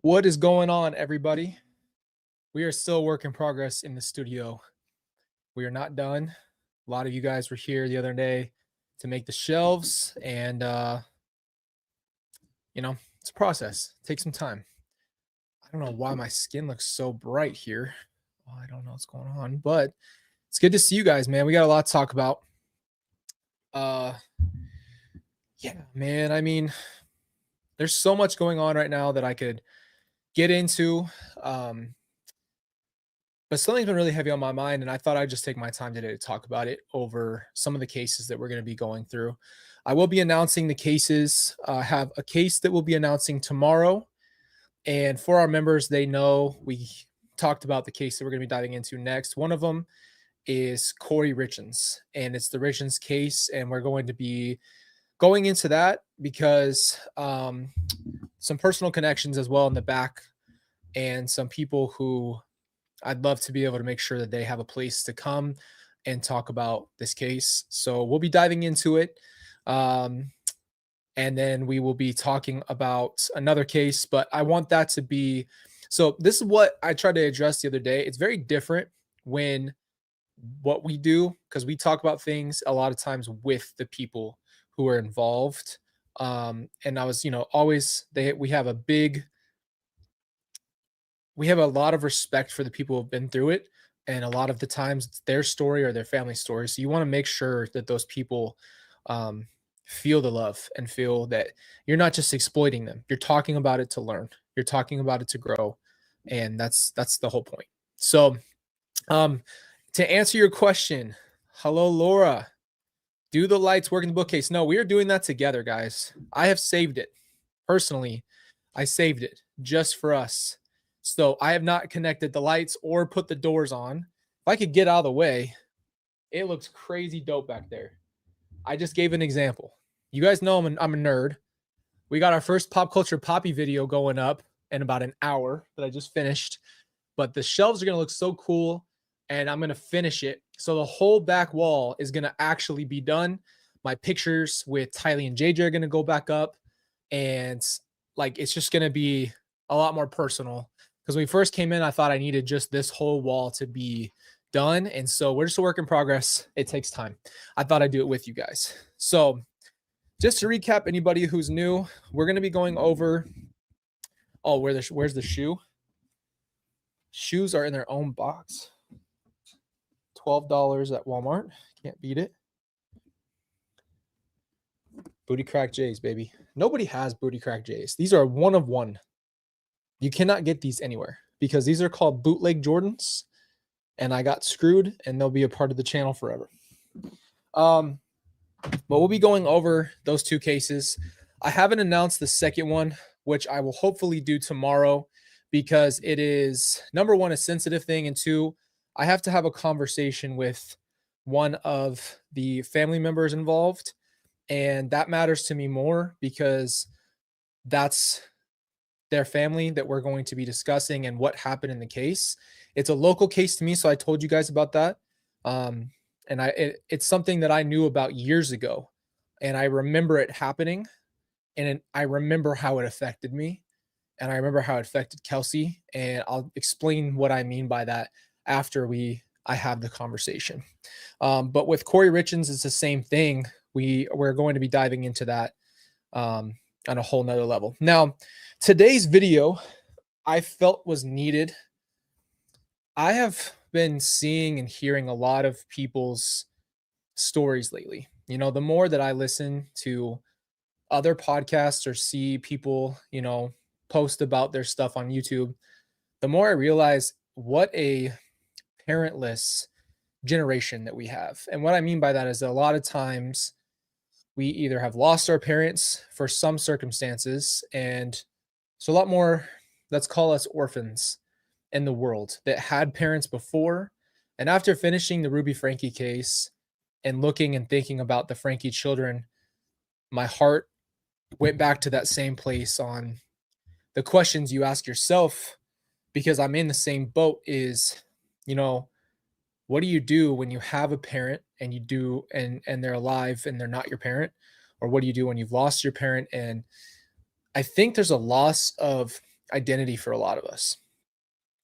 What is going on, everybody? We are still work in progress in the studio. We are not done. A lot of you guys were here the other day to make the shelves, and it's a process. It takes some time. I don't know why my skin looks so bright here. Well, I don't know what's going on, but it's good to see you guys, man. We got a lot to talk about. Uh, yeah, man. I mean, there's so much going on right now that I could get into. Um, But something's been really heavy on my mind, and I thought I'd just take my time today to talk about it over some of the cases that we're going to be going through. I will be announcing the cases. I have a case that we'll be announcing tomorrow. And for our members, they know we talked about the case that we're going to be diving into next. One of them is Corey Richens, and it's the Richens case. And we're going to be going into that because some personal connections as well in the back, and some people who I'd love to be able to make sure that they have a place to come and talk about this case. So we'll be diving into it. Um, and then we will be talking about another case, but I want that to be so. This is what I tried to address the other day. It's very different when what we do, because we talk about things a lot of times with the people who are involved. And I was, always we have a lot of respect for the people who've been through it, and a lot of the times it's their story or their family story. So you want to make sure that those people um, feel the love and feel that you're not just exploiting them. You're talking about it to learn. You're talking about it to grow, and that's the whole point. So, um, to answer your question, hello, Laura. Do the lights work in the bookcase? No, we are doing that together, guys. I have saved it personally. I saved it just for us. So I have not connected the lights or put the doors on. If I could get out of the way, it looks crazy dope back there. I just gave an example. You guys know I'm a nerd. We got our first pop culture poppy video going up in about an hour that I just finished. But the shelves are going to look so cool, and I'm going to finish it. So the whole back wall is going to actually be done. My pictures with Tylee and JJ are going to go back up, and like it's just going to be a lot more personal. Because when we first came in, I thought I needed just this whole wall to be done. And so we're just a work in progress. It takes time. I thought I'd do it with you guys. So just to recap, anybody who's new, we're going to be going over. Oh, where's the shoe? Shoes are in their own box. $12 at Walmart. Can't beat it. Booty crack J's, baby. Nobody has booty crack J's. These are one of one. You cannot get these anywhere because these are called bootleg Jordans, and I got screwed, and they'll be a part of the channel forever. But we'll be going over those two cases. I haven't announced the second one, which I will hopefully do tomorrow, because it is, number one, a sensitive thing, and two, I have to have a conversation with one of the family members involved, and that matters to me more because that's their family that we're going to be discussing and what happened in the case. It's a local case to me, so I told you guys about that. And it's something that I knew about years ago, and I remember it happening, and I remember how it affected me, and I remember how it affected Kelsey, and I'll explain what I mean by that after I have the conversation. But with Corey Richens, it's the same thing. We're going to be diving into that on a whole nother level. Now, today's video I felt was needed. I have been seeing and hearing a lot of people's stories lately. The more that I listen to other podcasts or see people, post about their stuff on YouTube, the more I realize what a parentless generation that we have. And what I mean by that is that a lot of times we either have lost our parents for some circumstances, and so a lot more, let's call us orphans in the world that had parents before. And after finishing the Ruby Frankie case and looking and thinking about the Frankie children, my heart went back to that same place on the questions you ask yourself, because I'm in the same boat. Is, what do you do when you have a parent and you do and they're alive and they're not your parent? Or what do you do when you've lost your parent? And I think there's a loss of identity for a lot of us.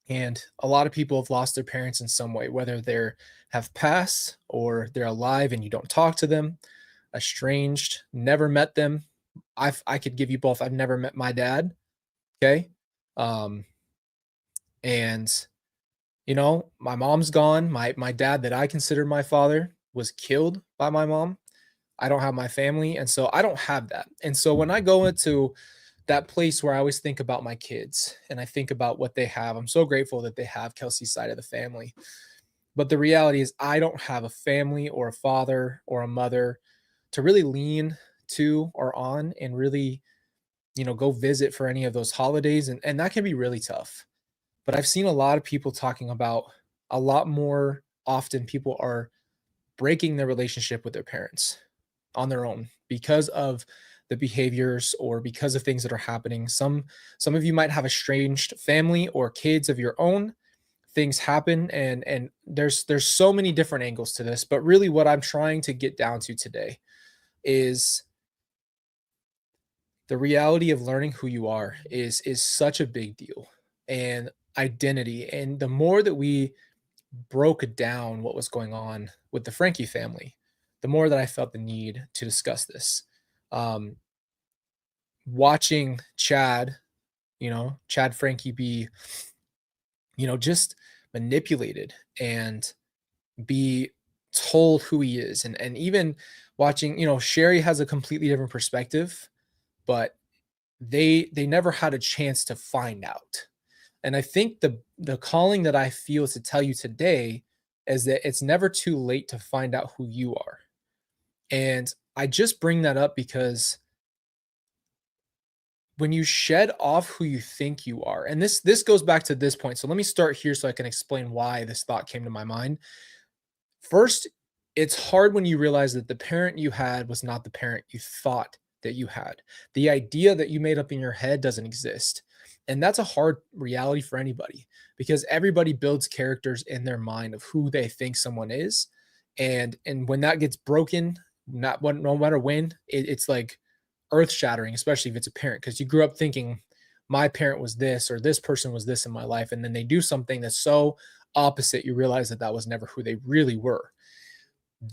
And a lot of people have lost their parents in some way, whether they're have passed or they're alive and you don't talk to them, estranged, never met them. I could give you both. I've never met my dad. Okay. Um, and my mom's gone. My dad that I considered my father was killed by my mom. I don't have my family, and so I don't have that. And so when I go into that place where I always think about my kids and I think about what they have, I'm so grateful that they have Kelsey's side of the family. But the reality is, I don't have a family or a father or a mother to really lean to or on and really, go visit for any of those holidays. And that can be really tough. But I've seen a lot of people talking about a lot more often people are breaking their relationship with their parents on their own because of the behaviors or because of things that are happening. Some of you might have estranged family or kids of your own. Things happen, and there's so many different angles to this, but really what I'm trying to get down to today is the reality of learning who you are is such a big deal, and identity. And the more that we broke down what was going on with the Frankie family, the more that I felt the need to discuss this. Um, Watching Chad Frankie be, just manipulated and be told who he is. And even watching, Sherry has a completely different perspective, but they never had a chance to find out. And I think the calling that I feel to tell you today is that it's never too late to find out who you are. And I just bring that up because when you shed off who you think you are, and this goes back to this point. So let me start here so I can explain why this thought came to my mind. First, it's hard when you realize that the parent you had was not the parent you thought that you had. The idea that you made up in your head doesn't exist. And that's a hard reality for anybody because everybody builds characters in their mind of who they think someone is. And when that gets broken, no matter when, it's like earth shattering, especially if it's a parent, because you grew up thinking my parent was this or this person was this in my life. And then they do something that's so opposite, you realize that that was never who they really were.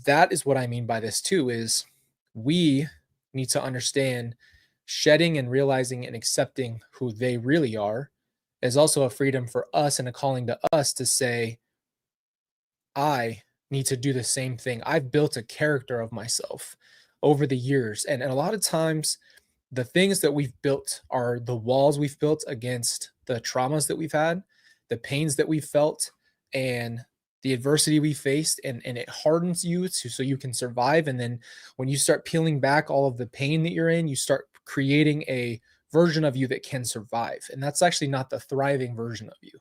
That is what I mean by this too, is we need to understand shedding and realizing and accepting who they really are is also a freedom for us and a calling to us to say, I need to do the same thing. I've built a character of myself over the years. And a lot of times, the things that we've built are the walls we've built against the traumas that we've had, the pains that we've felt, and the adversity we faced. And it hardens you so you can survive. And then when you start peeling back all of the pain that you're in, you start creating a version of you that can survive. And that's actually not the thriving version of you.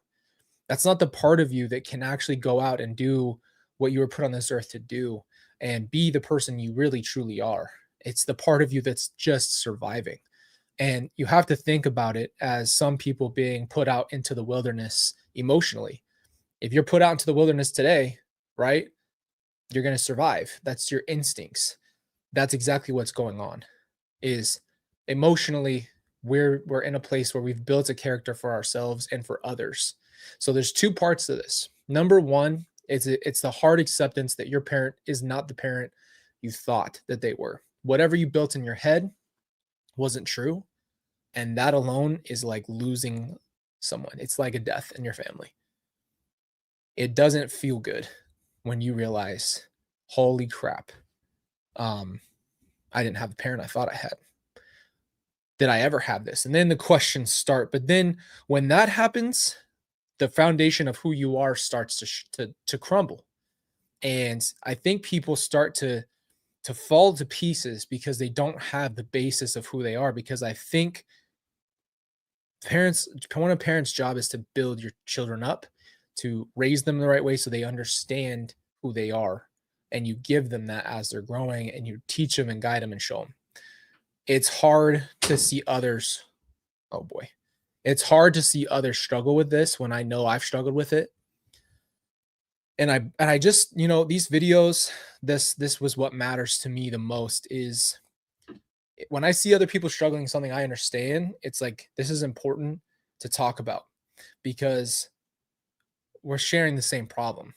That's not the part of you that can actually go out and do what you were put on this earth to do and be the person you really truly are. It's the part of you that's just surviving. And you have to think about it as some people being put out into the wilderness emotionally. If you're put out into the wilderness today, right, you're going to survive. That's your instincts. That's exactly what's going on. Is emotionally we're in a place where we've built a character for ourselves and for others. So there's two parts to this. Number one, it's the hard acceptance that your parent is not the parent you thought that they were. Whatever you built in your head wasn't true, and that alone is like losing someone. It's like a death in your family. It doesn't feel good when you realize, holy crap, I didn't have the parent I thought I had. Did I ever have this? And then the questions start. But then when that happens, the foundation of who you are starts to crumble. And I think people start to fall to pieces because they don't have the basis of who they are. Because I think one of parents' job is to build your children up, to raise them the right way so they understand who they are. And you give them that as they're growing, and you teach them and guide them and show them. It's hard to see others. Oh boy. It's hard to see others struggle with this when I know I've struggled with it. And I just, these videos, this was what matters to me the most is when I see other people struggling something I understand, it's like this is important to talk about because we're sharing the same problem.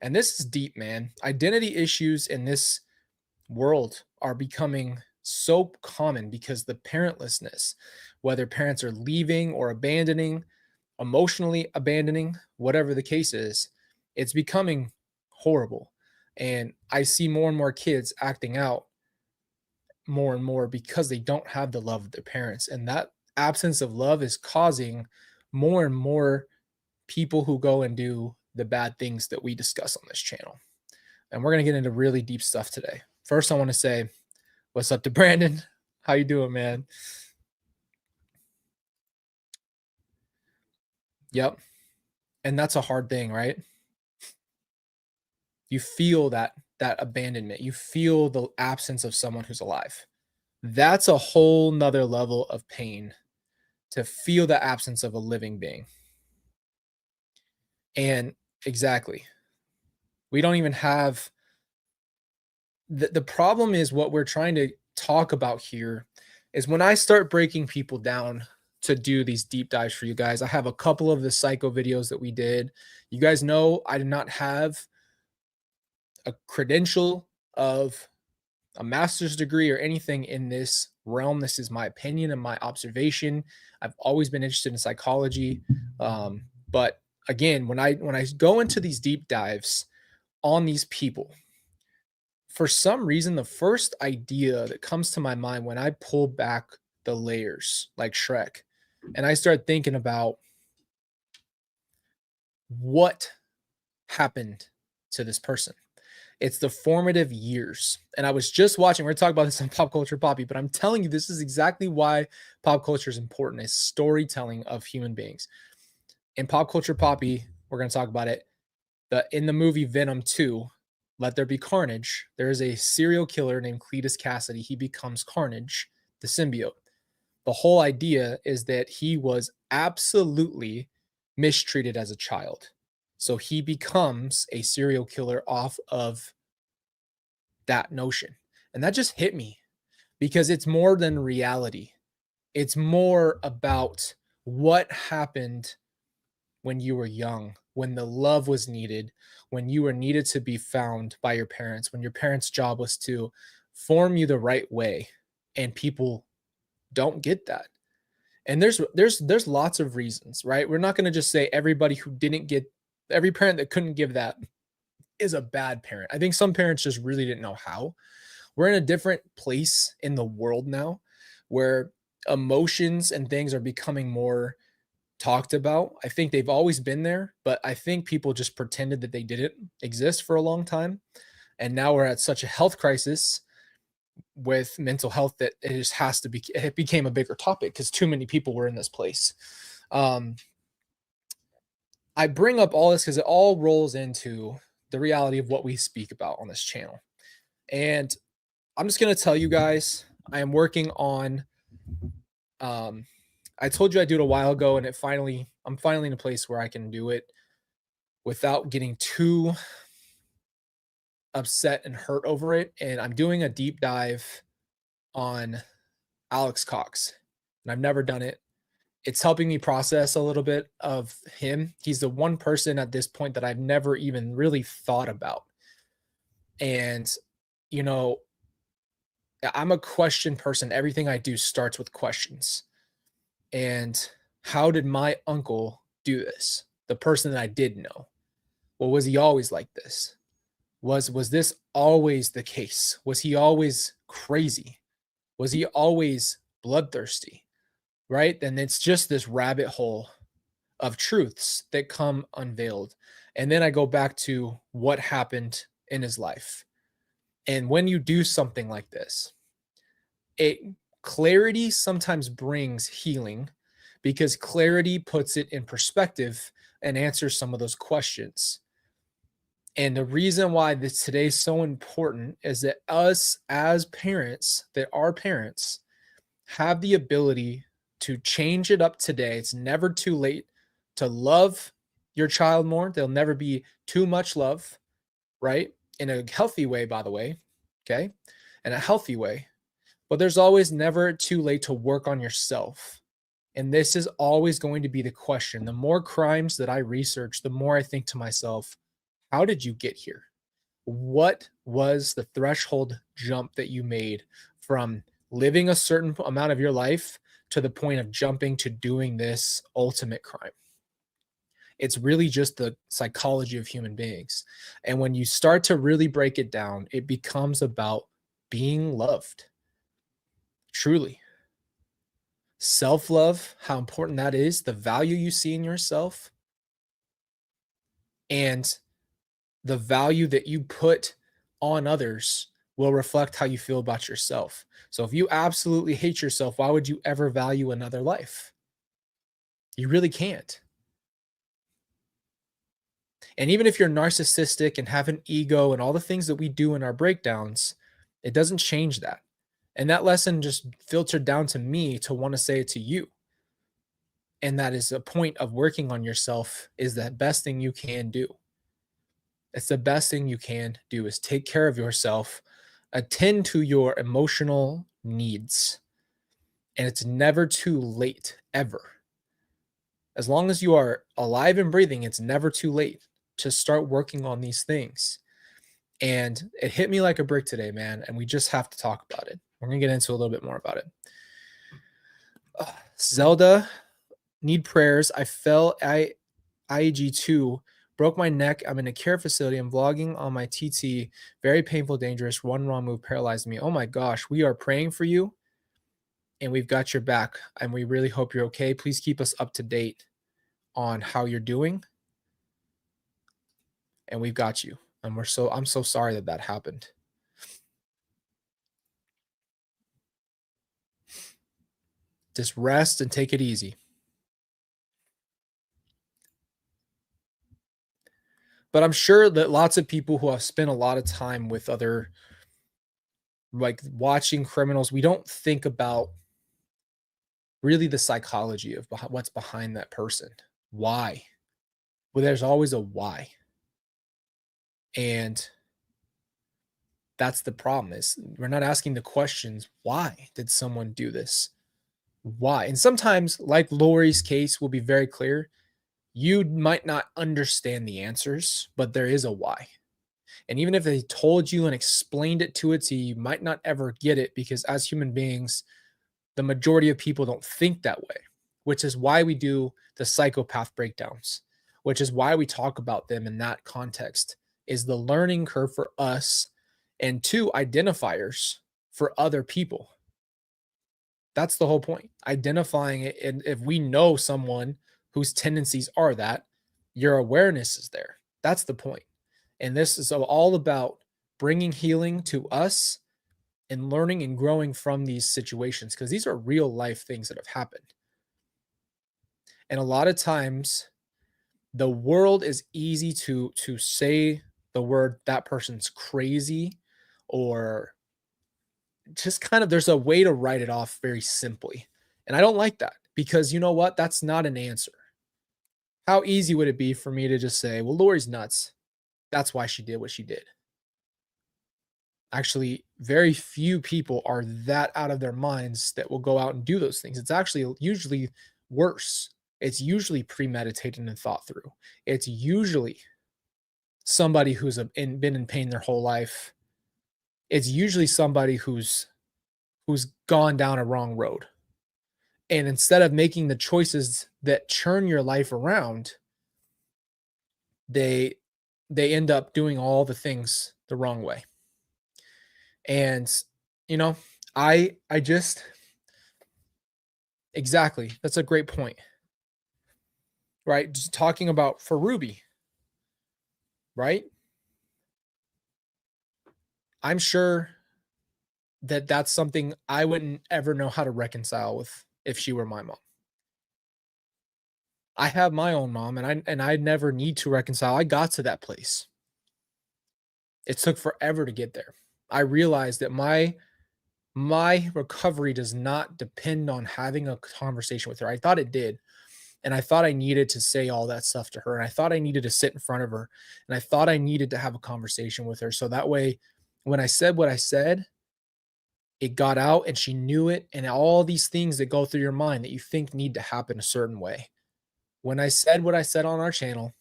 And this is deep, man. Identity issues in this world are becoming so common because the parentlessness, whether parents are leaving or abandoning, emotionally abandoning, whatever the case is, it's becoming horrible. And I see more and more kids acting out more and more because they don't have the love of their parents. And that absence of love is causing more and more people who go and do the bad things that we discuss on this channel. And we're going to get into really deep stuff today. First, I want to say what's up to Brandon. How you doing, man? Yep. And that's a hard thing, right? You feel that abandonment. You feel the absence of someone who's alive. That's a whole nother level of pain to feel the absence of a living being. And exactly. We don't even have the problem is what we're trying to talk about here is when I start breaking people down to do these deep dives for you guys. I have a couple of the psycho videos that we did. You guys know I did not have a credential of a master's degree or anything in this realm. This is my opinion and my observation. I've always been interested in psychology. But again, when I go into these deep dives on these people, for some reason, the first idea that comes to my mind when I pull back the layers like Shrek and I start thinking about what happened to this person. It's the formative years. And I was just watching, we're talking about this on Pop Culture Poppy, but I'm telling you, this is exactly why pop culture is important, is storytelling of human beings. In Pop Culture Poppy, we're going to talk about it. In the movie Venom 2, Let There Be Carnage, there is a serial killer named Cletus Cassidy. He becomes Carnage, the symbiote. The whole idea is that he was absolutely mistreated as a child. So he becomes a serial killer off of that notion. And that just hit me because it's more than reality. It's more about what happened when you were young, when the love was needed, when you were needed to be found by your parents, when your parents' job was to form you the right way, and people don't get that. And there's lots of reasons, right? We're not going to just say everybody who didn't get every parent that couldn't give that is a bad parent. I think some parents just really didn't know how. We're in a different place in the world now where emotions and things are becoming more talked about. I think they've always been there, but I think people just pretended that they didn't exist for a long time. And now we're at such a health crisis with mental health that it just has to be, it became a bigger topic because too many people were in this place. I bring up all this because it all rolls into the reality of what we speak about on this channel. And I'm just going to tell you guys, I am working on, I told you I'd do it a while ago, and I'm finally in a place where I can do it without getting too upset and hurt over it. And I'm doing a deep dive on Alex Cox, and I've never done it. It's helping me process a little bit of him. He's the one person at this point that I've never even really thought about. And, you know, I'm a question person. Everything I do starts with questions. And how did my uncle do this? The person that I did know. Well, was he always like this? Was this always the case? Was he always crazy? Was he always bloodthirsty? Right? Then it's just this rabbit hole of truths that come unveiled. And then I go back to what happened in his life. And when you do something like this, clarity sometimes brings healing because clarity puts it in perspective and answers some of those questions. And the reason why this today is so important is that us as parents, that our parents have the ability to change it up today. It's never too late to love your child more. There'll never be too much love, right? In a healthy way, by the way. Okay. In a healthy way. But there's always never too late to work on yourself And this is always going to be the question. The more crimes that I research, the more I think to myself, how did you get here? What was the threshold jump that you made from living a certain amount of your life to the point of jumping to doing this ultimate crime? It's really just the psychology of human beings. And when you start to really break it down, it becomes about being loved. Truly. Self love, how important that is, the value you see in yourself, and the value that you put on others will reflect how you feel about yourself. So if you absolutely hate yourself, why would you ever value another life? You really can't. And even if you're narcissistic and have an ego and all the things that we do in our breakdowns, it doesn't change that. And that lesson just filtered down to me to want to say it to you. And that is a point of working on yourself is the best thing you can do. It's the best thing you can do is take care of yourself, attend to your emotional needs. And it's never too late, ever. As long as you are alive and breathing, it's never too late to start working on these things. And it hit me like a brick today, man. And we just have to talk about it. We're going to get into a little bit more about it. Zelda, need prayers. I fell IEG2, broke my neck. I'm in a care facility. I'm vlogging on my TT. Very painful, dangerous. One wrong move paralyzed me. Oh my gosh. We are praying for you and we've got your back. And we really hope you're okay. Please keep us up to date on how you're doing. And we've got you. And I'm so sorry that that happened. Just rest and take it easy. But I'm sure that lots of people who have spent a lot of time with other, like watching criminals, we don't think about really the psychology of what's behind that person. Why? Well, there's always a why. And that's the problem is we're not asking the questions, why did someone do this? Why? And sometimes, like Lori's case will be very clear, you might not understand the answers, but there is a why. And even if they told you and explained it to you, you might not ever get it because as human beings, the majority of people don't think that way, which is why we do the psychopath breakdowns, which is why we talk about them in that context, is the learning curve for us and two identifiers for other people. That's the whole point. Identifying it. And if we know someone whose tendencies are that, your awareness is there. That's the point. And this is all about bringing healing to us and learning and growing from these situations because these are real life things that have happened. And a lot of times the world is easy to say the word that person's crazy or just kind of there's a way to write it off very simply. And I don't like that because you know what? That's not an answer. How easy would it be for me to just say, well, Lori's nuts. That's why she did what she did. Actually, very few people are that out of their minds that will go out and do those things. It's actually usually worse. It's usually premeditated and thought through. It's usually somebody who's been in pain their whole life. It's usually somebody who's gone down a wrong road. And instead of making the choices that churn your life around, they end up doing all the things the wrong way. And you know, I just exactly. That's a great point. Right? Just talking about for Ruby, right? I'm sure that that's something I wouldn't ever know how to reconcile with if she were my mom. I have my own mom and I never need to reconcile. I got to that place. It took forever to get there. I realized that my recovery does not depend on having a conversation with her. I thought it did. And I thought I needed to say all that stuff to her. And I thought I needed to sit in front of her. And I thought I needed to have a conversation with her. So that way, when I said what I said, it got out and she knew it, and all these things that go through your mind that you think need to happen a certain way. When I said what I said on our channel,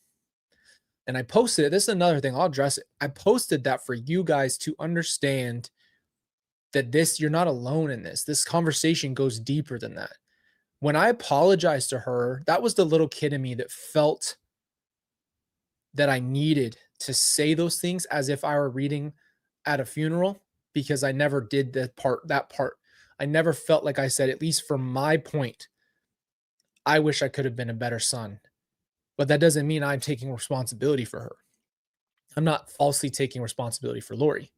and I posted it, this is another thing, I'll address it. I posted that for you guys to understand that you're not alone in this. This conversation goes deeper than that. When I apologized to her, that was the little kid in me that felt that I needed to say those things as if I were reading at a funeral, because I never did that part. I never felt like I said, at least from my point, I wish I could have been a better son. But that doesn't mean I'm taking responsibility for her. I'm not falsely taking responsibility for Lori.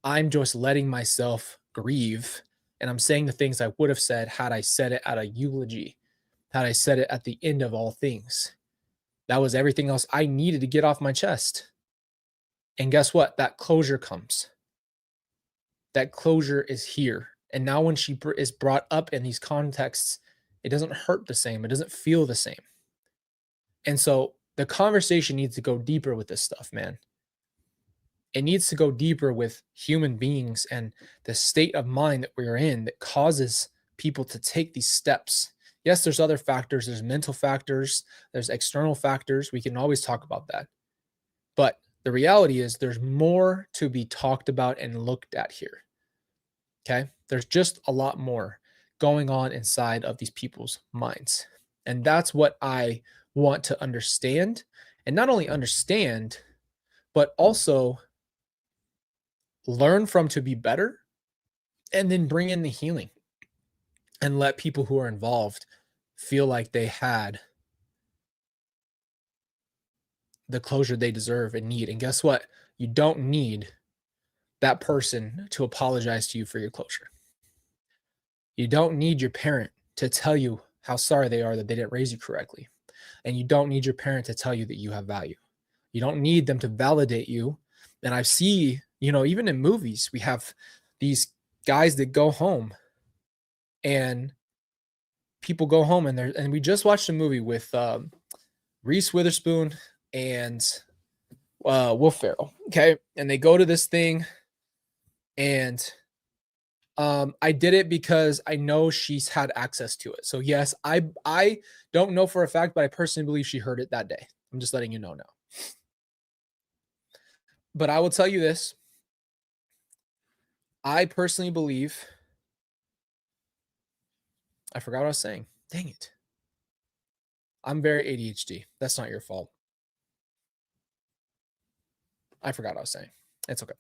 I'm just letting myself grieve. And I'm saying the things I would have said had I said it at a eulogy, had I said it at the end of all things. That was everything else I needed to get off my chest. And guess what? That closure comes. That closure is here. And now when she is brought up in these contexts, it doesn't hurt the same. It doesn't feel the same. And so the conversation needs to go deeper with this stuff, man. It needs to go deeper with human beings and the state of mind that we're in that causes people to take these steps. Yes, there's other factors. There's mental factors. There's external factors. We can always talk about that. But the reality is there's more to be talked about and looked at here. Okay? There's just a lot more going on inside of these people's minds. And that's what I want to understand. And not only understand, but also learn from to be better, and then bring in the healing and let people who are involved feel like they had the closure they deserve and need. And guess what? You don't need that person to apologize to you for your closure. You don't need your parent to tell you how sorry they are that they didn't raise you correctly. And you don't need your parent to tell you that you have value. You don't need them to validate you. And I see, even in movies, we have these guys that go home, and people go home, and we just watched a movie with Reese Witherspoon and Will Ferrell. Okay. And they go to this thing, and I did it because I know she's had access to it. So yes, I don't know for a fact, but I personally believe she heard it that day. I'm just letting you know now. But I will tell you this. I personally believe, I forgot what I was saying. Dang it. I'm very ADHD. That's not your fault. I forgot what I was saying. It's okay.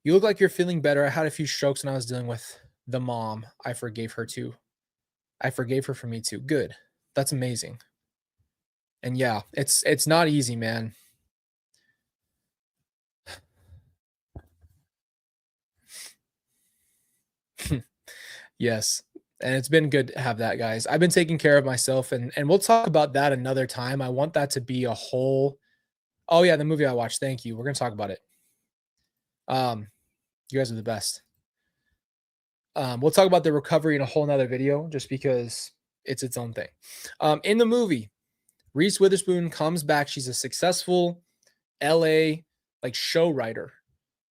You look like you're feeling better. I had a few strokes when I was dealing with the mom. I forgave her too. I forgave her for me too. Good. That's amazing. And yeah, it's not easy, man. Yes. And it's been good to have that, guys. I've been taking care of myself, and we'll talk about that another time. I want that to be a whole. Oh yeah, the movie I watched. Thank you. We're gonna talk about it. You guys are the best. We'll talk about the recovery in a whole nother video, just because it's its own thing. In the movie, Reese Witherspoon comes back. She's a successful LA show writer,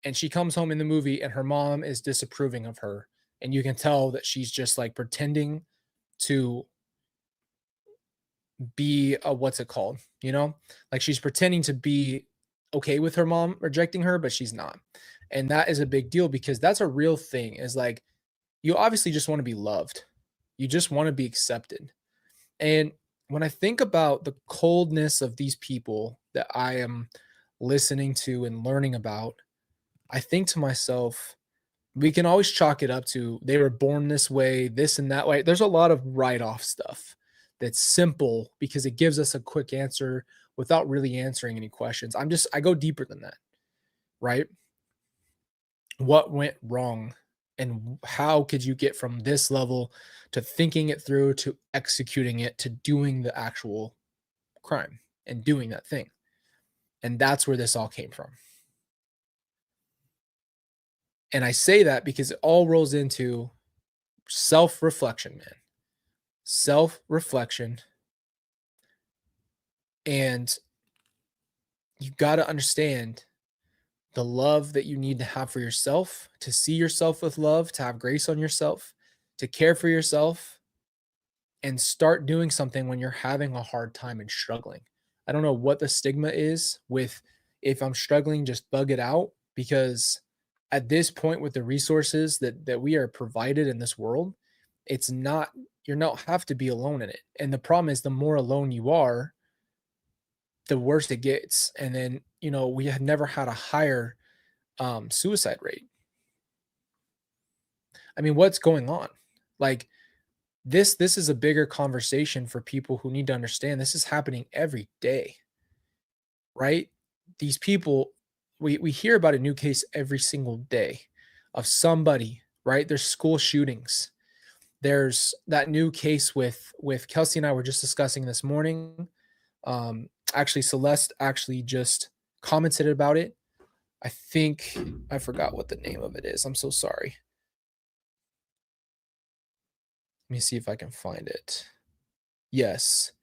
and she comes home in the movie, and her mom is disapproving of her, and you can tell that she's just pretending to be a, what's it called, she's pretending to be okay with her mom rejecting her, but she's not. And that is a big deal, because that's a real thing, is you obviously just want to be loved. You just want to be accepted. And when I think about the coldness of these people that I am listening to and learning about, I think to myself, we can always chalk it up to they were born this way, this and that way. There's a lot of write-off stuff that's simple because it gives us a quick answer without really answering any questions. I go deeper than that, right? What went wrong, and how could you get from this level to thinking it through, to executing it, to doing the actual crime and doing that thing? And that's where this all came from. And I say that because it all rolls into self-reflection, man. Self-reflection. And you got to understand the love that you need to have for yourself, to see yourself with love, to have grace on yourself, to care for yourself, and start doing something when you're having a hard time and struggling. I don't know what the stigma is with if I'm struggling, just bug it out because at this point with the resources that we are provided in this world, it's not you don't have to be alone in it. And the problem is the more alone you are, the worse it gets. And then, we had never had a higher suicide rate. I mean, what's going on? Like this is a bigger conversation for people who need to understand this is happening every day, right? These people, we hear about a new case every single day of somebody, right? There's school shootings. There's that new case with Kelsey and I were just discussing this morning. Actually, Celeste actually just commented about it. I think I forgot what the name of it is. I'm so sorry. Let me see if I can find it. Yes.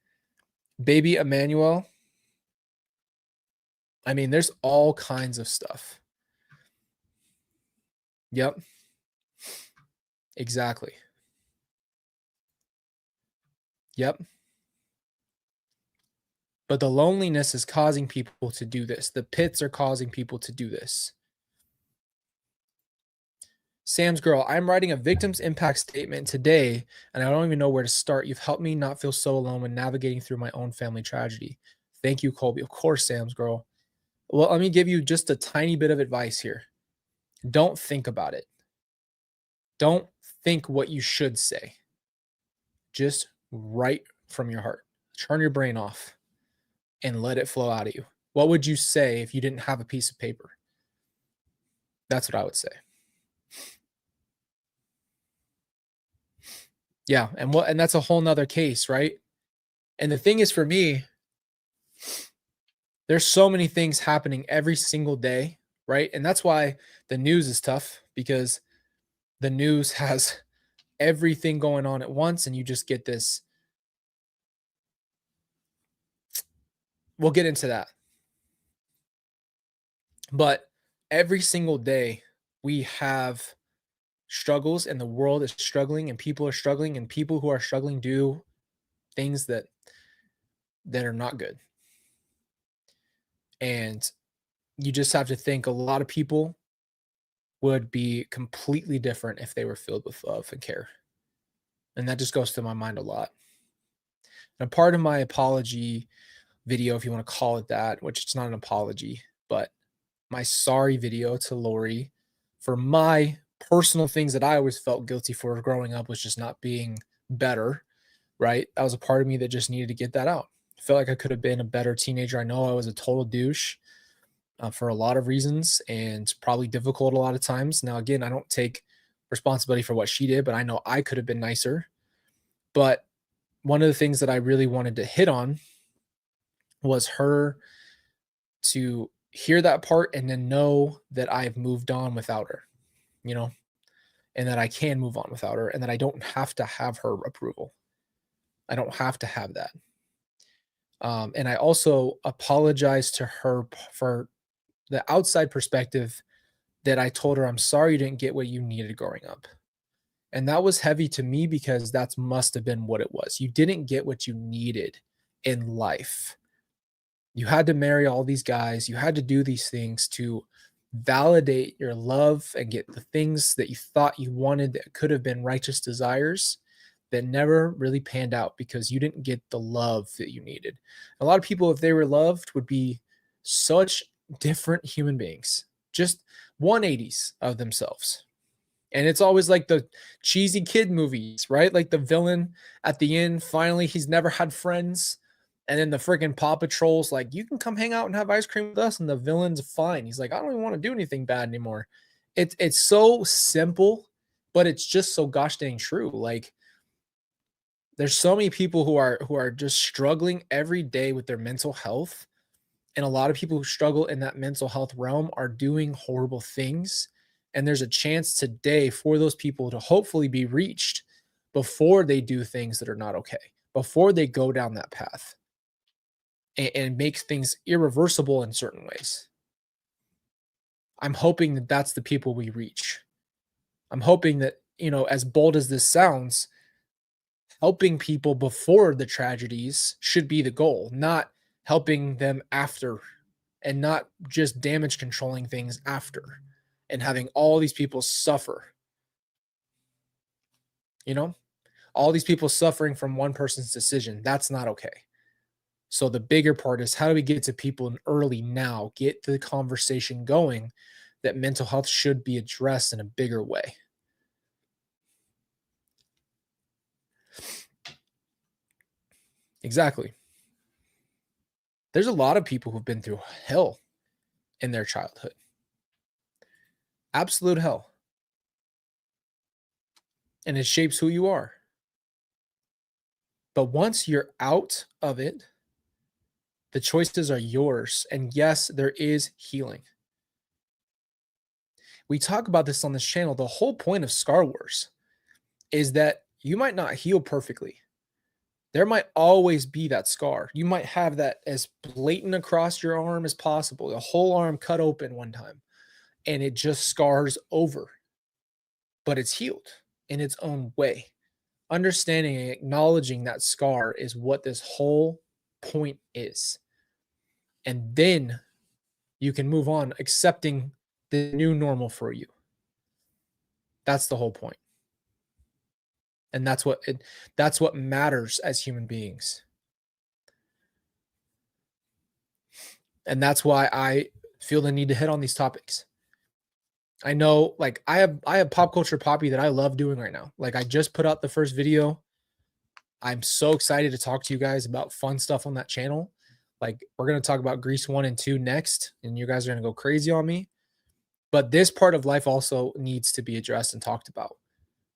Baby Emmanuel. I mean, there's all kinds of stuff. Yep. Exactly. Yep. But the loneliness is causing people to do this. The pits are causing people to do this. Sam's girl, I'm writing a victim's impact statement today, and I don't even know where to start. You've helped me not feel so alone when navigating through my own family tragedy. Thank you, Colby. Of course, Sam's girl. Well, let me give you just a tiny bit of advice here. Don't think about it. Don't think what you should say. Just write from your heart. Turn your brain off and let it flow out of you. What would you say if you didn't have a piece of paper? That's what I would say. Yeah, and that's a whole nother case, right? And the thing is for me, there's so many things happening every single day, right? And that's why the news is tough because the news has everything going on at once and you just get this. We'll get into that. But every single day we have struggles and the world is struggling and people are struggling and people who are struggling do things that are not good. And you just have to think a lot of people would be completely different if they were filled with love and care. And that just goes to my mind a lot. And a part of my apology video, if you want to call it that, which it's not an apology, but my sorry video to Lori for my personal things that I always felt guilty for growing up was just not being better, right? That was a part of me that just needed to get that out. I felt like I could have been a better teenager. I know I was a total douche for a lot of reasons and probably difficult a lot of times. Now, again, I don't take responsibility for what she did, but I know I could have been nicer. But one of the things that I really wanted to hit on was her to hear that part and then know that I've moved on without her, you know, and that I can move on without her and that I don't have to have her approval. I don't have to have that. And I also apologize to her for the outside perspective that I told her, I'm sorry you didn't get what you needed growing up. And that was heavy to me because that must have been what it was. You didn't get what you needed in life. You had to marry all these guys. You had to do these things to validate your love and get the things that you thought you wanted that could have been righteous desires that never really panned out because you didn't get the love that you needed. A lot of people, if they were loved, would be such different human beings, just 180s of themselves. And it's always like the cheesy kid movies, right? Like the villain at the end, finally, he's never had friends. And then the freaking Paw Patrol's like, you can come hang out and have ice cream with us. And the villain's fine. He's like, I don't even want to do anything bad anymore. It's so simple, but it's just so gosh dang true. Like there's so many people who are just struggling every day with their mental health. And a lot of people who struggle in that mental health realm are doing horrible things. And there's a chance today for those people to hopefully be reached before they do things that are not okay, before they go down that path and make things irreversible in certain ways. I'm hoping that that's the people we reach. I'm hoping that, as bold as this sounds, helping people before the tragedies should be the goal, not helping them after, and not just damage controlling things after and having all these people suffer. You know, all these people suffering from one person's decision. That's not okay. So the bigger part is, how do we get to people in early now, get the conversation going that mental health should be addressed in a bigger way. Exactly. There's a lot of people who've been through hell in their childhood. Absolute hell. And it shapes who you are. But once you're out of it, the choices are yours. And yes, there is healing. We talk about this on this channel. The whole point of Scar Wars is that you might not heal perfectly. There might always be that scar. You might have that as blatant across your arm as possible, the whole arm cut open one time, and it just scars over. But it's healed in its own way. Understanding and acknowledging that scar is what this whole point is. And then you can move on, accepting the new normal for you. That's the whole point. And that's what matters as human beings. And that's why I feel the need to hit on these topics. I know, like, I have pop culture poppy that I love doing right now. Like, I just put out the first video. I'm so excited to talk to you guys about fun stuff on that channel. Like, we're going to talk about Grease 1 and 2 next, and you guys are going to go crazy on me. But this part of life also needs to be addressed and talked about.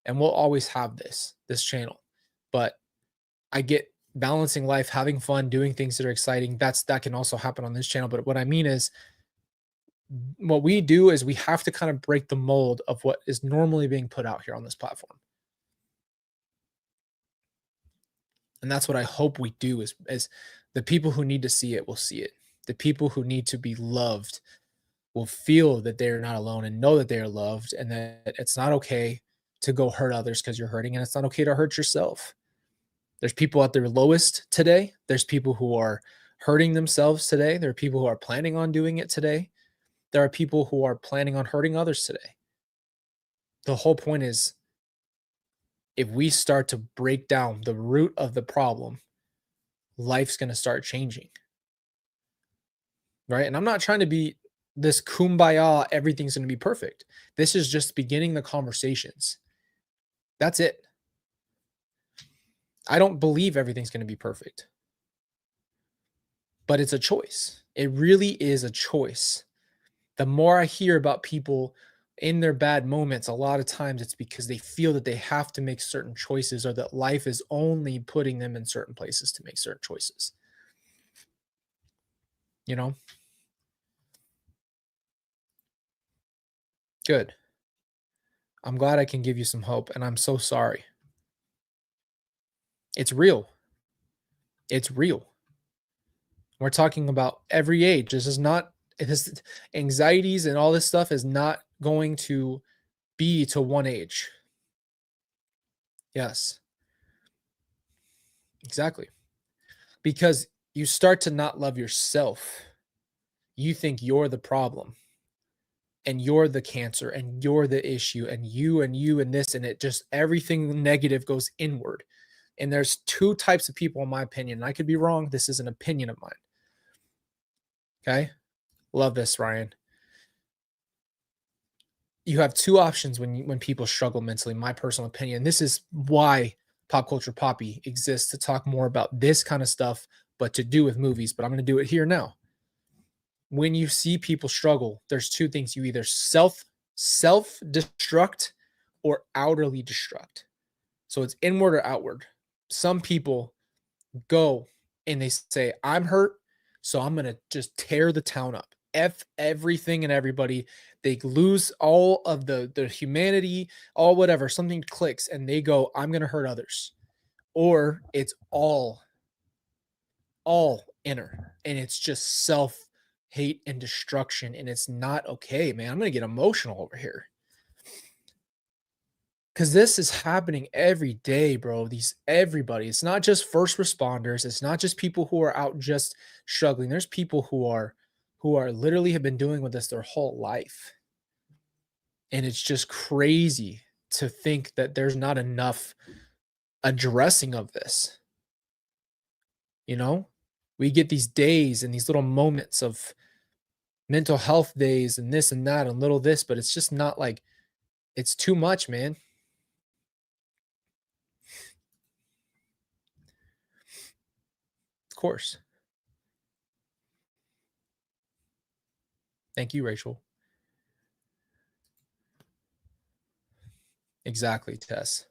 And we'll always have this channel. But I get balancing life, having fun, doing things that are exciting. That can also happen on this channel. But what I mean is, what we do is we have to kind of break the mold of what is normally being put out here on this platform. And that's what I hope we do, is the people who need to see it will see it. The people who need to be loved will feel that they're not alone and know that they are loved, and that it's not okay to go hurt others because you're hurting, and it's not okay to hurt yourself. There's people at their lowest today. There's people who are hurting themselves today. There are people who are planning on doing it today. There are people who are planning on hurting others today. The whole point is, if we start to break down the root of the problem, life's going to start changing. Right? And I'm not trying to be this kumbaya, everything's going to be perfect. This is just beginning the conversations. That's it. I don't believe everything's going to be perfect. But it's a choice. It really is a choice. The more I hear about people in their bad moments, a lot of times it's because they feel that they have to make certain choices, or that life is only putting them in certain places to make certain choices. You know? Good. I'm glad I can give you some hope, and I'm so sorry. It's real. It's real. We're talking about every age. This anxieties and all this stuff is not going to be to one age. Yes. Exactly. Because you start to not love yourself. You think you're the problem, and you're the cancer, and you're the issue, and you and this, and it just, everything negative goes inward. And there's two types of people, in my opinion, and I could be wrong. This is an opinion of mine. Okay. Love this, Ryan. You have two options when people struggle mentally, my personal opinion. This is why Pop Culture Poppy exists, to talk more about this kind of stuff, but to do with movies. But I'm going to do it here now. When you see people struggle, there's two things. You either self-destruct or outwardly destruct. So it's inward or outward. Some people go and they say, I'm hurt, so I'm going to just tear the town up. F everything and everybody. They lose all of the humanity, all whatever. Something clicks and they go, I'm going to hurt others. Or it's all inner, and it's just hate, and destruction. And it's not okay, man. I'm going to get emotional over here. Because this is happening every day, bro. Everybody. It's not just first responders. It's not just people who are out just struggling. There's people who are literally have been doing with this their whole life. And it's just crazy to think that there's not enough addressing of this. You know, we get these days and these little moments of mental health days and this and that and little this, but it's just not like it's too much, man. Of course. Thank you, Rachel. Exactly, Tess.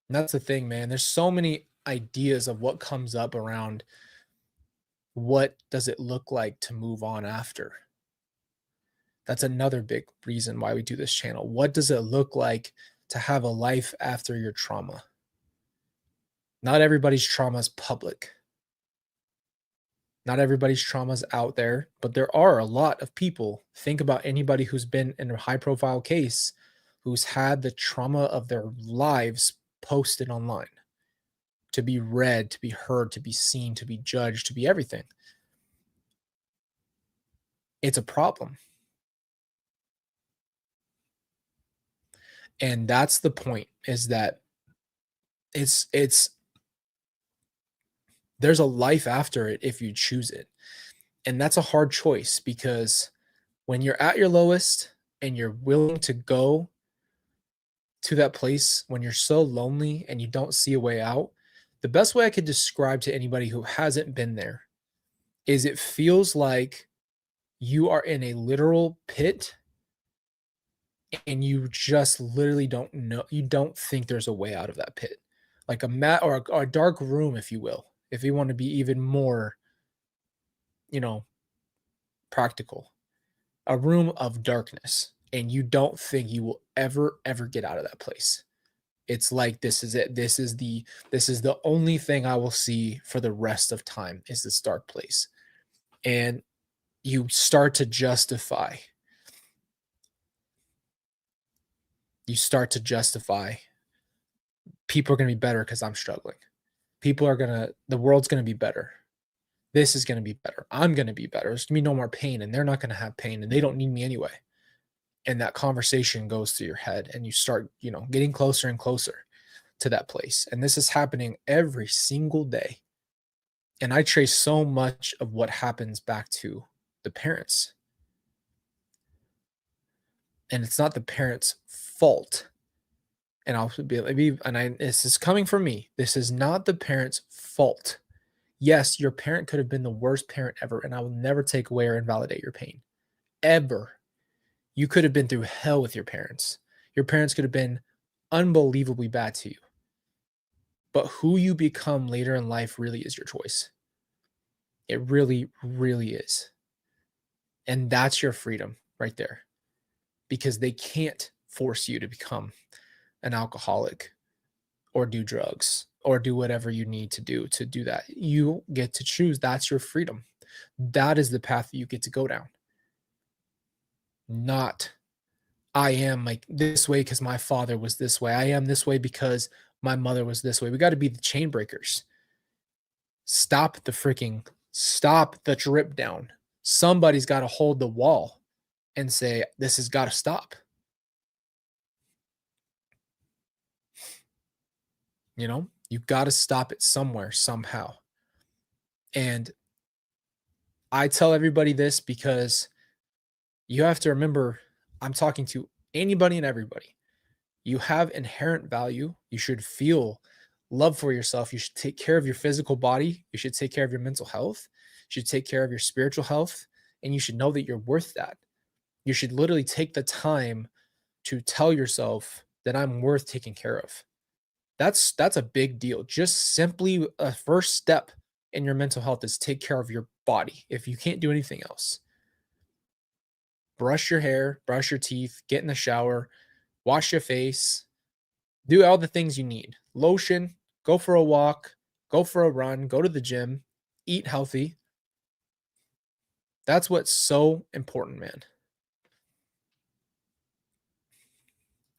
And that's the thing, man. There's so many ideas of what comes up around what does it look like to move on after. That's another big reason why we do this channel. What does it look like to have a life after your trauma? Not everybody's trauma is public. Not everybody's trauma is out there, but there are a lot of people. Think about anybody who's been in a high profile case who's had the trauma of their lives posted online to be read, to be heard, to be seen, to be judged, to be everything. It's a problem. And that's the point, is that it's there's a life after it if you choose it. And that's a hard choice, because when you're at your lowest and you're willing to go to that place, when you're so lonely and you don't see a way out, the best way I could describe to anybody who hasn't been there is it feels like you are in a literal pit and you just literally don't know, you don't think there's a way out of that pit. Like a mat or a dark room, if you will, if you want to be even more, you know, practical. A room of darkness, and you don't think you will ever get out of that place. It's like, this is it. This is the only thing I will see for the rest of time, is this dark place. And you start to justify. You start to justify people are going to be better because I'm struggling. The world's going to be better. This is going to be better. I'm going to be better. There's going to be no more pain, and they're not going to have pain, and they don't need me anyway. And that conversation goes through your head, and you start, getting closer and closer to that place. And this is happening every single day. And I trace so much of what happens back to the parents. And it's not the parents' fault. And I'll be, this is coming from me. This is not the parents' fault. Yes, your parent could have been the worst parent ever, and I will never take away or invalidate your pain. Ever. You could have been through hell with your parents. Your parents could have been unbelievably bad to you. But who you become later in life really is your choice. It really, really is. And that's your freedom right there. Because they can't force you to become an alcoholic or do drugs or do whatever you need to do that. You get to choose. That's your freedom. That is the path that you get to go down. Not, I am like this way because my father was this way. I am this way because my mother was this way. We got to be the chain breakers. Stop the drip down. Somebody's got to hold the wall and say, this has got to stop. You've got to stop it somewhere, somehow. And I tell everybody this because you have to remember, I'm talking to anybody and everybody. You have inherent value. You should feel love for yourself. You should take care of your physical body. You should take care of your mental health. You should take care of your spiritual health. And you should know that you're worth that. You should literally take the time to tell yourself that I'm worth taking care of. That's a big deal. Just simply a first step in your mental health is take care of your body. If you can't do anything else, brush your hair, brush your teeth, get in the shower, wash your face, do all the things you need. Lotion, go for a walk, go for a run, go to the gym, eat healthy. That's what's so important, man.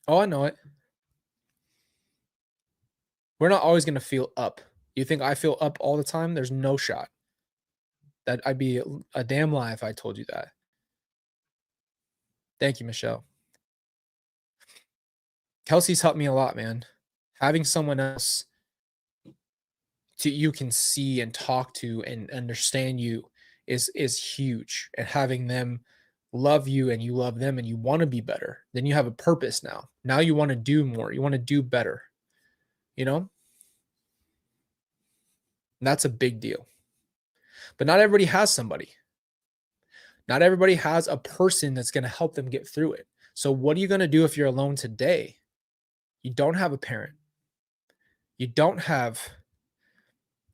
Oh, I know it. We're not always going to feel up. You think I feel up all the time? There's no shot. That I'd be a damn lie if I told you that. Thank you, Michelle. Kelsey's helped me a lot, man. Having someone else you can see and talk to and understand you is huge. And having them love you and you love them and you want to be better, then you have a purpose now. Now you want to do more. You want to do better. You know? And that's a big deal. But not everybody has somebody. Not everybody has a person that's going to help them get through it. So what are you going to do if you're alone today? You don't have a parent. You don't have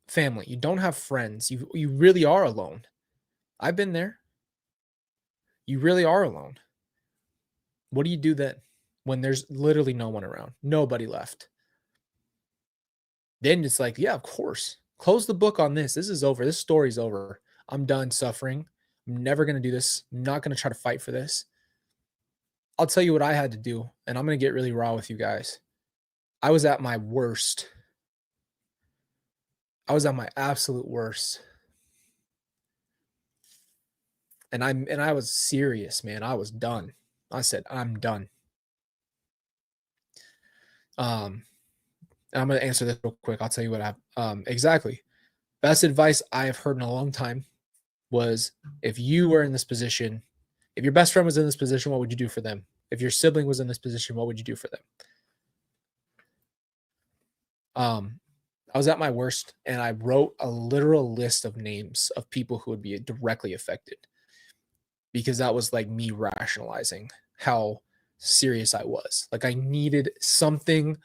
family. You don't have friends. You really are alone. I've been there. You really are alone. What do you do then when there's literally no one around? Nobody left. Then it's like, yeah, of course. Close the book on this. This is over. This story's over. I'm done suffering. I'm never going to do this. I'm not going to try to fight for this. I'll tell you what I had to do, and I'm going to get really raw with you guys. I was at my worst. I was at my absolute worst. And I was serious, man. I was done. I said, I'm done. And I'm going to answer this real quick. I'll tell you what happened. Exactly. Best advice I have heard in a long time was, if you were in this position, if your best friend was in this position, what would you do for them? If your sibling was in this position, what would you do for them? I was at my worst, and I wrote a literal list of names of people who would be directly affected, because that was like me rationalizing how serious I was. Like, I needed something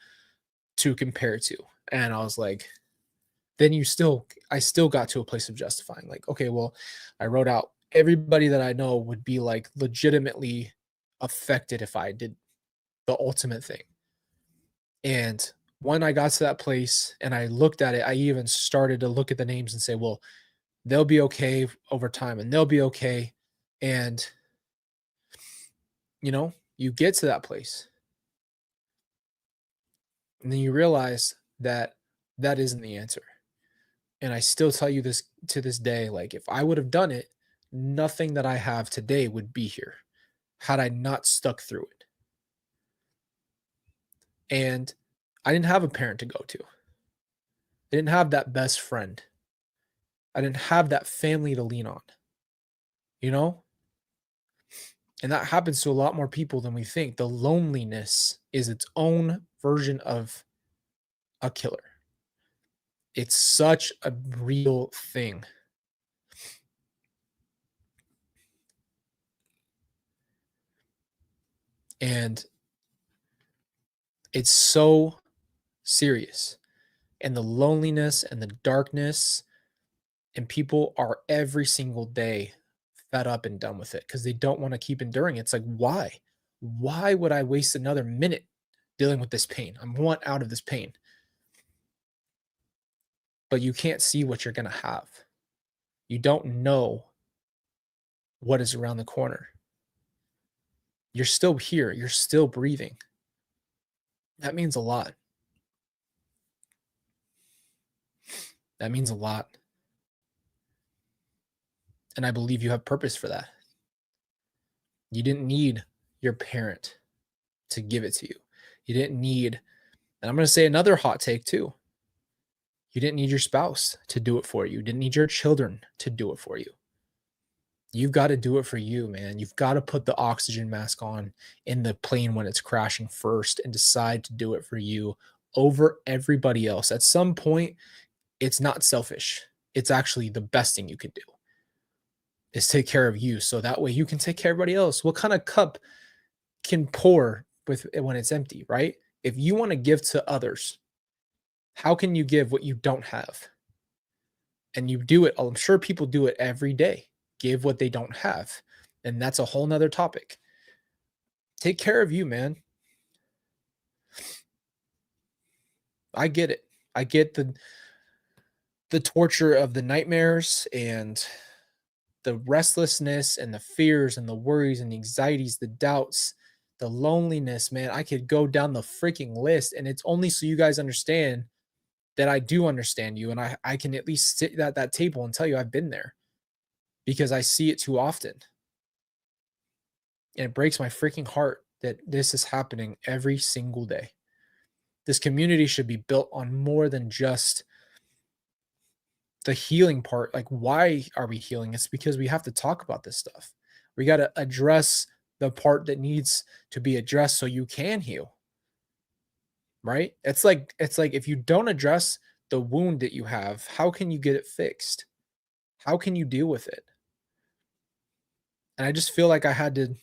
to compare to. And I was like, then I still got to a place of justifying, like, okay, well, I wrote out everybody that I know would be like legitimately affected if I did the ultimate thing. And when I got to that place and I looked at it, I even started to look at the names and say, well, they'll be okay over time and they'll be okay. And, you get to that place. And then you realize that that isn't the answer. And I still tell you this to this day, like, if I would have done it, nothing that I have today would be here had I not stuck through it. And I didn't have a parent to go to. I didn't have that best friend. I didn't have that family to lean on, you know? And that happens to a lot more people than we think. The loneliness is its own version of a killer. It's such a real thing. And it's so serious. And the loneliness and the darkness, and people are every single day fed up and done with it because they don't want to keep enduring it. It's like, why? Why would I waste another minute dealing with this pain? I want out of this pain. But you can't see what you're going to have. You don't know what is around the corner. You're still here. You're still breathing. That means a lot. That means a lot. And I believe you have purpose for that. You didn't need your parent to give it to you. You didn't need, and I'm going to say another hot take too. You didn't need your spouse to do it for you. You didn't need your children to do it for you. You've got to do it for you, man. You've got to put the oxygen mask on in the plane when it's crashing first and decide to do it for you over everybody else. At some point, it's not selfish. It's actually the best thing you could do is take care of you. So that way you can take care of everybody else. What kind of cup can pour with when it's empty, right? If you want to give to others, how can you give what you don't have? And you do it. I'm sure people do it every day. Give what they don't have. And that's a whole nother topic. Take care of you, man. I get it. I get the torture of the nightmares and the restlessness and the fears and the worries and the anxieties, the doubts, the loneliness, man. I could go down the freaking list, and it's only so you guys understand that I do understand you, and I can at least sit at that table and tell you I've been there because I see it too often. And it breaks my freaking heart that this is happening every single day. This community should be built on more than just the healing part. Like, why are we healing? It's because we have to talk about this stuff. We got to address the part that needs to be addressed so you can heal. Right? It's like if you don't address the wound that you have, how can you get it fixed? How can you deal with it? And I just feel like I had to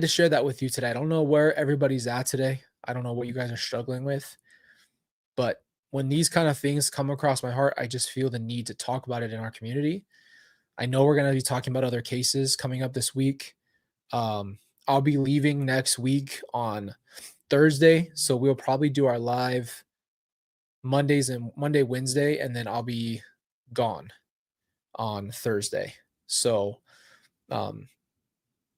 share that with you today. I don't know where everybody's at today. I don't know what you guys are struggling with, but when these kind of things come across my heart, I just feel the need to talk about it in our community. I know we're going to be talking about other cases coming up this week. I'll be leaving next week on Thursday, so we'll probably do our live Mondays and Monday, Wednesday, and then I'll be gone on Thursday. So, um,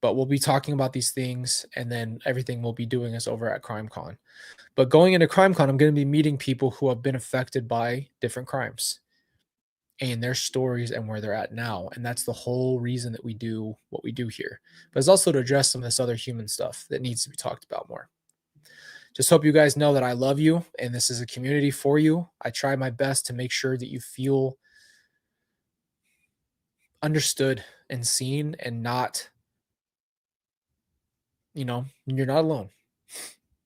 but we'll be talking about these things, and then everything we'll be doing is over at CrimeCon. But going into CrimeCon, I'm going to be meeting people who have been affected by different crimes and their stories and where they're at now. And that's the whole reason that we do what we do here. But it's also to address some of this other human stuff that needs to be talked about more. Just hope you guys know that I love you and this is a community for you. I try my best to make sure that you feel understood and seen and not, you're not alone.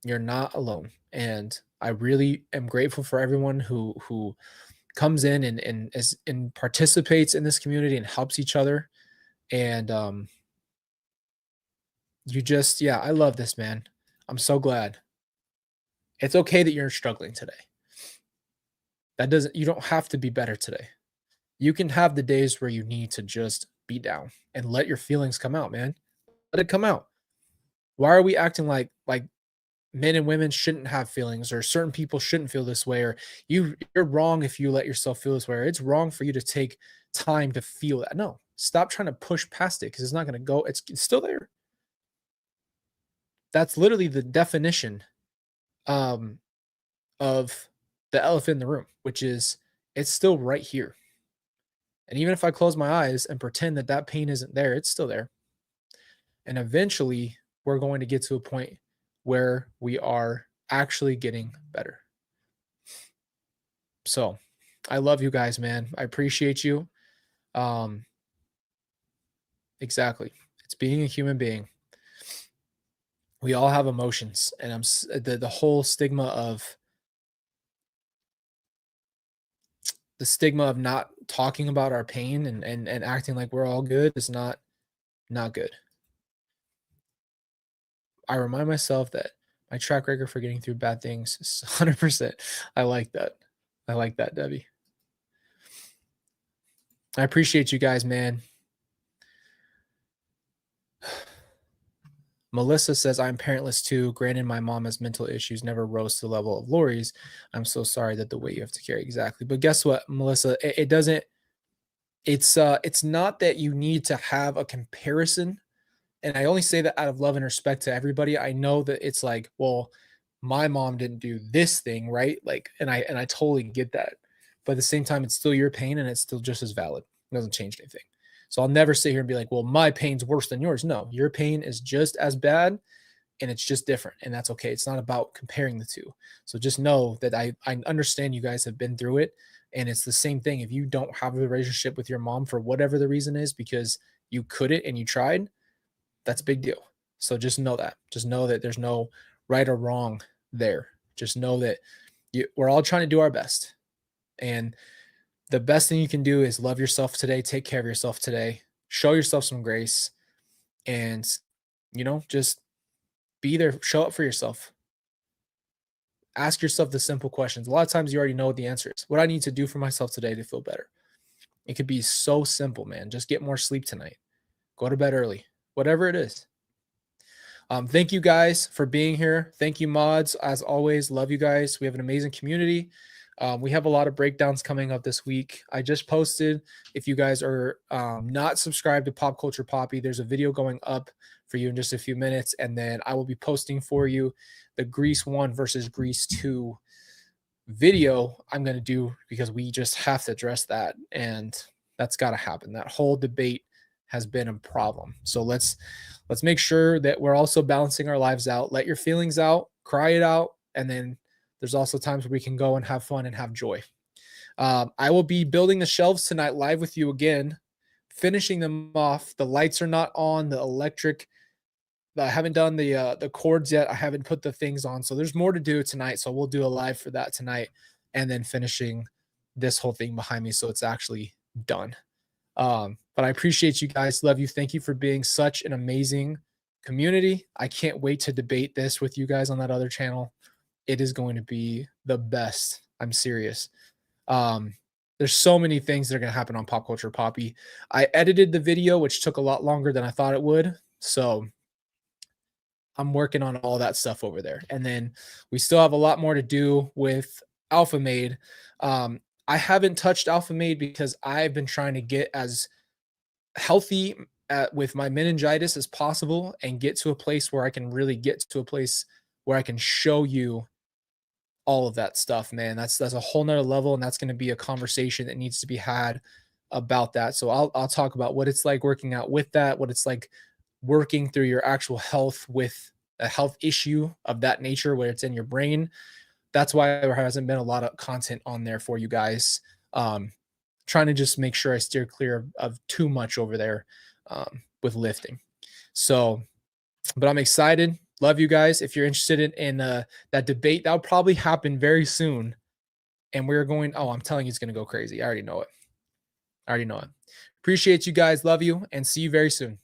You're not alone. And I really am grateful for everyone who comes in and participates in this community and helps each other. And yeah, I love this, man. I'm so glad. It's okay that you're struggling today. You don't have to be better today. You can have the days where you need to just be down and let your feelings come out, man. Let it come out. Why are we acting like men and women shouldn't have feelings, or certain people shouldn't feel this way, or you're wrong if you let yourself feel this way, or it's wrong for you to take time to feel that? No, stop trying to push past it because it's not going to go. It's still there. That's literally the definition um, of the elephant in the room, which is it's still right here. And even if I close my eyes and pretend that that pain isn't there, it's still there. And eventually, we're going to get to a point where we are actually getting better. So, I love you guys, man. I appreciate you. Um, exactly. It's being a human being. We all have emotions, and the whole stigma of not talking about our pain and acting like we're all good is not good. I remind myself that my track record for getting through bad things is 100%. I like that. I like that, Debbie. I appreciate you guys, man. Melissa says, I'm parentless too. Granted, my mom has mental issues, never rose to the level of Lori's. I'm so sorry that the weight you have to carry. Exactly. But guess what, Melissa? It doesn't, it's not that you need to have a comparison. And I only say that out of love and respect to everybody. I know that it's like, well, my mom didn't do this thing, right? Like, and I totally get that. But at the same time, it's still your pain and it's still just as valid. It doesn't change anything. So I'll never sit here and be like, well, my pain's worse than yours. No, your pain is just as bad and it's just different. And that's okay. It's not about comparing the two. So just know that I understand you guys have been through it. And it's the same thing. If you don't have a relationship with your mom for whatever the reason is, because you couldn't and you tried, that's a big deal. So just know that. Just know that there's no right or wrong there. Just know that we're all trying to do our best. And the best thing you can do is love yourself today, take care of yourself today, show yourself some grace, and, just be there, show up for yourself. Ask yourself the simple questions. A lot of times you already know what the answer is. What I need to do for myself today to feel better. It could be so simple, man. Just get more sleep tonight. Go to bed early. Whatever it is. Thank you guys for being here. Thank you, mods. As always, love you guys. We have an amazing community. We have a lot of breakdowns coming up this week. I just posted, if you guys are not subscribed to Pop Culture Poppy, there's a video going up for you in just a few minutes. And then I will be posting for you the Grease 1 versus Grease 2 video I'm going to do, because we just have to address that. And that's got to happen. That whole debate has been a problem. So let's make sure that we're also balancing our lives out. Let your feelings out, cry it out, and then there's also times where we can go and have fun and have joy. I will be building the shelves tonight live with you again, finishing them off. The lights are not on, the electric, I haven't done the cords yet. I haven't put the things on. So there's more to do tonight. So we'll do a live for that tonight, and then finishing this whole thing behind me so it's actually done. But I appreciate you guys. Love you. Thank you for being such an amazing community. I can't wait to debate this with you guys on that other channel. It is going to be the best. I'm serious. There's so many things that are going to happen on Pop Culture Poppy. I edited the video, which took a lot longer than I thought it would. So I'm working on all that stuff over there. And then we still have a lot more to do with Alpha Made. I haven't touched Alpha Made because I've been trying to get as healthy with my meningitis as possible and get to a place where I can really get to a place where I can show you all of that stuff, man. That's a whole nother level, and that's going to be a conversation that needs to be had about that. So I'll talk about what it's like working out with that, what it's like working through your actual health with a health issue of that nature where it's in your brain. That's why there hasn't been a lot of content on there for you guys. Trying to just make sure I steer clear of too much over there with lifting. So, but I'm excited. Love you guys. If you're interested in that debate, that'll probably happen very soon. And we're going, I'm telling you, it's going to go crazy. I already know it. Appreciate you guys. Love you, and see you very soon.